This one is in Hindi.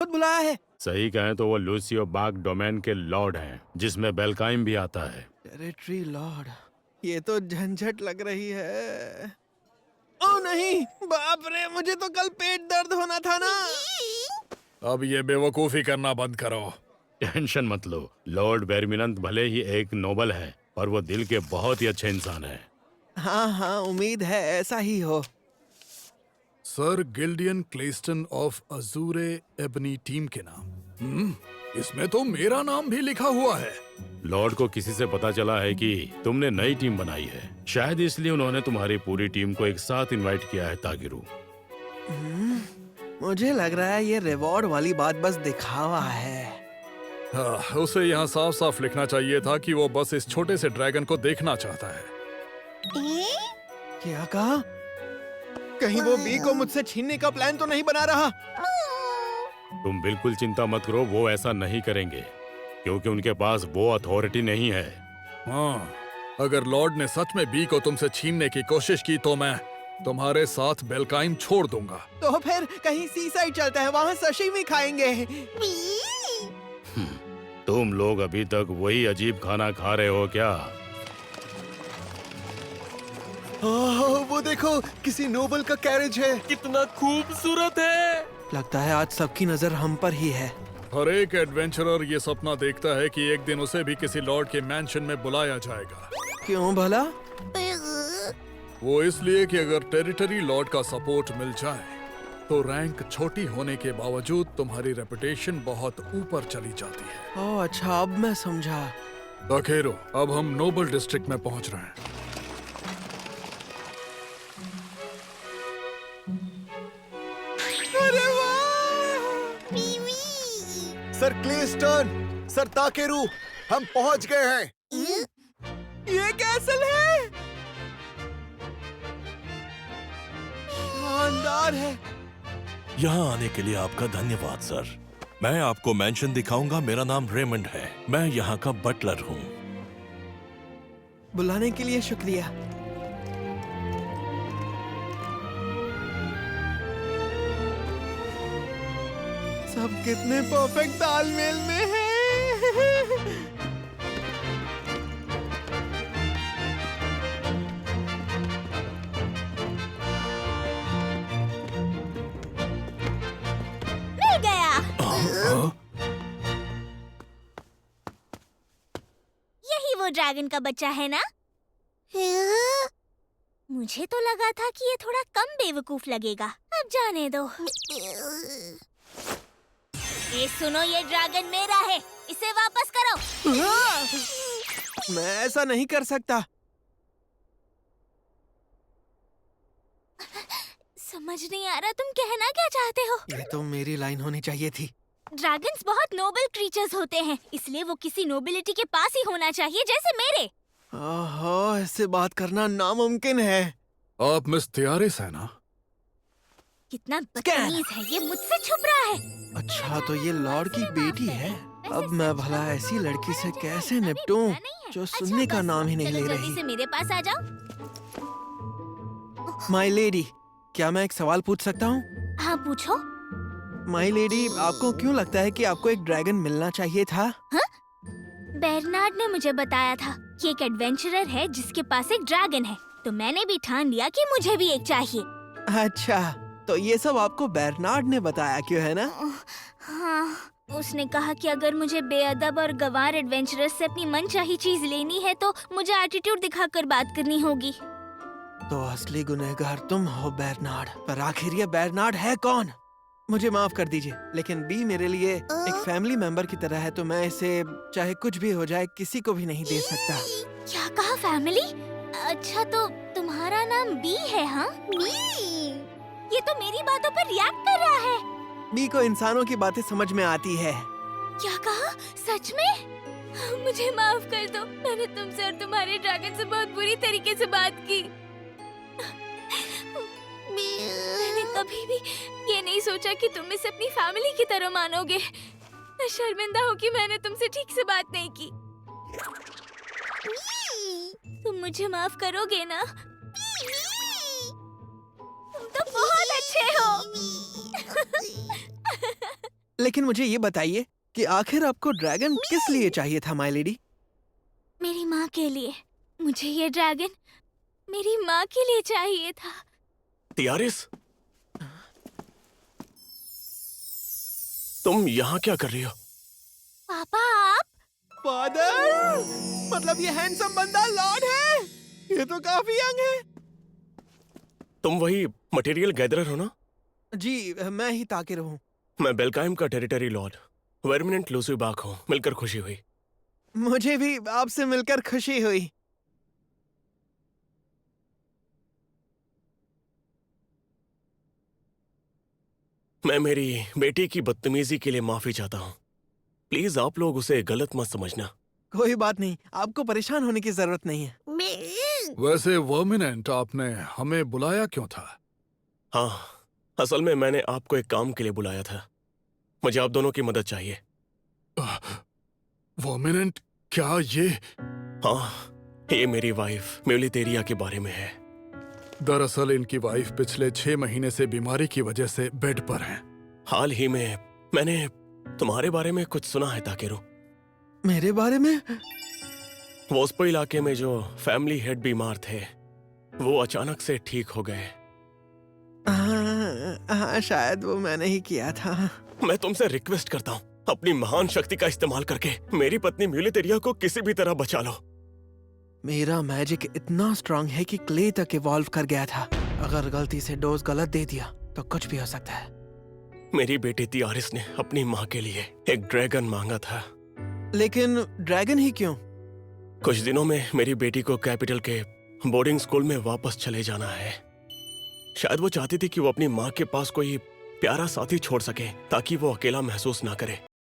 खुद बुलाया है। सही कहें तो वो लूसियो बाग डोमेन के लॉर्ड हैं, जिसमें बेलकाइम भी आता है। टेरिटरी लॉर्ड, ये तो झंझट लग रही है। ओ नहीं, बाप रे, मुझे तो कल पेट दर्द होना था ना। अब ये बेवकूफी करना बंद करो। टेंशन मत लो, लॉर्ड बेरमिनंत भले ही एक नोबल है, पर वो दिल के बहुत ही अच्छे इंसान है। हाँ हाँ, उम्मीद है ऐसा ही हो। सर गिल्डियन क्लेस्टन ऑफ अजूरे एबनी टीम के नाम। इसमें तो मेरा नाम भी लिखा हुआ है। लॉर्ड को किसी से पता चला है कि तुमने नई टीम बनाई है, शायद इसलिए उन्होंने तुम्हारी पूरी टीम को एक साथ इनवाइट किया है तागिरू। मुझे लग रहा है ये रिवॉर्ड वाली बात बस दिखावा है। हाँ, उसे यहाँ साफ साफ लिखना चाहिए था कि वो बस इस छोटे से ड्रैगन को देखना चाहता है। क्या कहा? कहीं वो बी को मुझसे छीनने का प्लान तो नहीं बना रहा? तुम बिल्कुल चिंता मत करो, वो ऐसा नहीं करेंगे, क्योंकि उनके पास वो अथॉरिटी नहीं है। हाँ, अगर लॉर्ड ने सच में बी को तुमसे छीनने की कोशिश की तो मैं तुम्हारे साथ बेलकाइम छोड़ दूंगा। तो फिर कहीं सी साइड चलते हैं, वहाँ सशीमी खाएंगे। तुम लोग अभी तक वही अजीब खाना खा रहे हो क्या? वो देखो, किसी नोबल का कैरेज है। कितना खूबसूरत है। लगता है आज सबकी नजर हम पर ही है। हर एक एडवेंचरर ये सपना देखता है कि एक दिन उसे भी किसी लॉर्ड के मैंशन में बुलाया जाएगा। क्यों भला? वो इसलिए कि अगर टेरिटरी लॉर्ड का सपोर्ट मिल जाए तो रैंक छोटी होने के बावजूद तुम्हारी रेपुटेशन बहुत ऊपर चली जाती है। ओह अच्छा, अब मैं समझा। ताकेरो, अब हम नोबल डिस्ट्रिक्ट में पहुंच रहे हैं। अरे वाह! सर क्लेस्टन, सर ताकेरू, हम पहुंच गए हैं। ये कैसल है? शानदार है। यहाँ आने के लिए आपका धन्यवाद सर। मैं आपको मैंशन दिखाऊंगा। मेरा नाम रेमंड है, मैं यहाँ का बटलर हूँ। बुलाने के लिए शुक्रिया। सब कितने परफेक्ट तालमेल में हैं। मिल गया। यही वो ड्रैगन का बच्चा है ना? मुझे तो लगा था कि ये थोड़ा कम बेवकूफ लगेगा। अब जाने दो। ये सुनो, ये ड्रैगन मेरा है, इसे वापस करो। मैं ऐसा नहीं कर सकता। समझ नहीं आ रहा तुम कहना क्या चाहते हो। ये तो मेरी लाइन होनी चाहिए थी। ड्रैगन्स बहुत नोबल क्रीचर्स होते हैं, इसलिए वो किसी नोबिलिटी के पास ही होना चाहिए, जैसे मेरे। ओहो, इससे बात करना नामुमकिन है। आप मिस तियारिस है ना? कितना बदतमीज है ये, मुझसे छुप रहा है। अच्छा, तो ये लॉर्ड की बेटी है। अब मैं भला ऐसी लड़की से कैसे निपटूं जो सुनने का नाम ही नहीं ले जल्दी रही। से मेरे पास आ जाओ। माई लेडी, क्या मैं एक सवाल पूछ सकता हूँ? हाँ पूछो। माई लेडी, आपको क्यों लगता है कि आपको एक ड्रैगन मिलना चाहिए था? बेरनार्ड ने मुझे बताया था कि एक एडवेंचरर है जिसके पास एक ड्रैगन है, तो मैंने भी ठान लिया कि मुझे भी एक चाहिए। अच्छा, तो ये सब आपको बेरनार्ड ने बताया क्यों, है ना? हाँ, उसने कहा कि अगर मुझे बेअदब और गंवार एडवेंचरर से अपनी मनचाही चीज लेनी है तो मुझे एटीट्यूड दिखाकर बात करनी होगी। तो असली गुनहगार तुम हो बेरनार्ड, पर आखिर ये बेरनार्ड है कौन? मुझे माफ कर दीजिए, लेकिन बी मेरे लिए एक फैमिली मेंबर की तरह है, तो मैं इसे चाहे कुछ भी हो जाए किसी को भी नहीं दे सकता। क्या कहा, फैमिली? अच्छा, तो तुम्हारा नाम बी है? हाँ, बी। ये तो मेरी बातों पर रिएक्ट कर रहा है। बी को इंसानों की बातें समझ में आती है। क्या कहा? सच में? मुझे माफ कर दो, मैंने तुमसे और तुम्हारे ड्रैगन से बहुत बुरी तरीके से बात की। मैंने कभी भी ये नहीं सोचा कि तुम इसे अपनी फैमिली की तरह मानोगे। मैं शर्मिंदा हूँ कि मैंने तुमसे ठीक से बात नहीं की। तुम मुझे माफ करोगे ना? तुम तो बहुत अच्छे हो। लेकिन मुझे ये बताइए कि आखिर आपको ड्रैगन किस लिए चाहिए था, माय लेडी? मेरी माँ के लिए। मुझे ये ड्रैगन मेरी माँ के लिए चाहिए था। तियारिस, तुम यहाँ क्या कर रही हो? पापा आप? फादर, मतलब ये हैंडसम बंदा लॉर्ड है? ये तो काफी यंग है। तुम वही मटेरियल गैदरर हो ना? जी, मैं ही ताकिर हूँ। मैं बेलकाइम का टेरिटरी लॉर्ड वर्मिनेंट लूसीबाक हूँ। मिलकर खुशी हुई। मुझे भी आपसे मिलकर खुशी हुई। मैं मेरी बेटी की बदतमीजी के लिए माफी चाहता हूँ। प्लीज आप लोग उसे गलत मत समझना। कोई बात नहीं, आपको परेशान होने की जरूरत नहीं है। वैसे वर्मिनेंट, आपने हमें बुलाया क्यों था? हाँ, असल में मैंने आपको एक काम के लिए बुलाया था। मुझे आप दोनों की मदद चाहिए। वर्मिनेंट, क्या ये? हाँ, ये मेरी वाइफ म्यूलिटेरिया के बारे में है। दरअसल इनकी वाइफ पिछले 6 महीने से बीमारी की वजह से बेड पर हैं। हाल ही में मैंने तुम्हारे बारे में कुछ सुना है ताकेरू। मेरे बारे में? वोस्पो इलाके में जो फैमिली हेड बीमार थे, वो अचानक से ठीक हो गए। हाँ, शायद वो मैंने ही किया था। मैं तुमसे रिक्वेस्ट करता हूँ, अपनी महान शक्ति का इस्तेमाल करके मेरी पत्नी म्यूलिटेरिया को किसी भी तरह बचा लो। मेरा मैजिक इतना स्ट्रांग है कि क्ले तक इवॉल्व कर गया था। अगर गलती से डोज गलत दे दिया तो कुछ भी हो सकता है। मेरी बेटी तियारिस ने अपनी माँ के लिए एक ड्रैगन मांगा था। लेकिन ड्रैगन ही क्यों? कुछ दिनों में मेरी बेटी को कैपिटल के बोर्डिंग स्कूल में वापस चले जाना है। शायद वो चाहती थी कि वो अपनी माँ के पास कोई प्यारा साथी छोड़ सके ताकि वो अकेला महसूस ना करे।